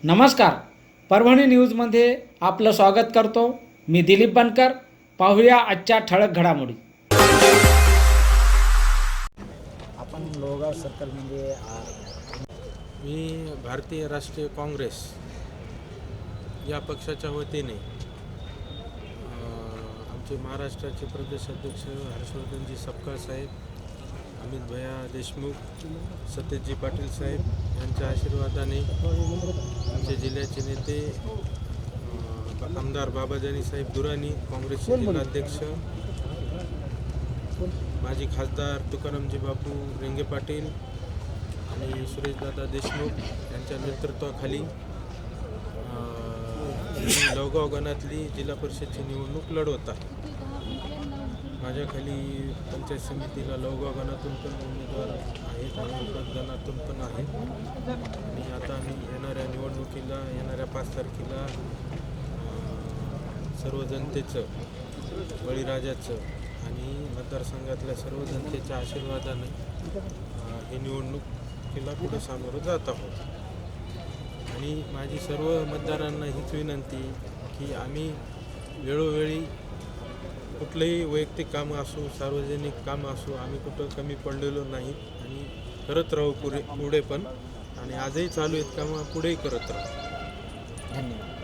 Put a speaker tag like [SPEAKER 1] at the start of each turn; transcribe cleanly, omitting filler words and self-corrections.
[SPEAKER 1] नमस्कार, परभणी न्यूजमध्ये आपलं स्वागत करतो. मी दिलीप बनकर. पाहूया आजच्या ठळक घडामोडी.
[SPEAKER 2] आपण लोहगाव सर्कलमध्ये
[SPEAKER 3] मी भारतीय राष्ट्रीय काँग्रेस या पक्षाच्या वतीने आमचे महाराष्ट्राचे प्रदेश अध्यक्ष हर्षवर्धनजी सपकाळ साहेब, अमित भैया देशमुख, सत्यजी पाटील साहेब यांच्या आशीर्वादाने आमचे जिल्ह्याचे नेते आमदार बाबाजानी साहेब दुरानी, काँग्रेसचे जिल्हाध्यक्ष माजी खासदार तुकारामजी बापू रेंगे पाटील आणि सुरेशदादा देशमुख यांच्या नेतृत्वाखाली लोहगाव गणातली जिल्हा परिषदची निवडणूक लढवत आहे. माझ्याखाली पंचायत समितीला लोहगाव गणातून पण उमेदवार आहेत आणि गणातून पण आहेत. आणि आता आम्ही येणाऱ्या निवडणुकीला, येणाऱ्या 5 तारखेला सर्व जनतेचं, बळीराजाचं आणि मतदारसंघातल्या सर्व जनतेच्या आशीर्वादाने ही निवडणुकीला पुढे सामोरं जात आहोत. आणि माझी सर्व मतदारांना हीच विनंती की आम्ही वेळोवेळी कुठलंही वैयक्तिक कामं असो, सार्वजनिक कामं असो, आम्ही कुठं कमी पडलेलो नाही आणि करत राहू पुढे पण. आणि आजही चालू आहेत कामं, पुढेही करत राहू.
[SPEAKER 2] धन्यवाद.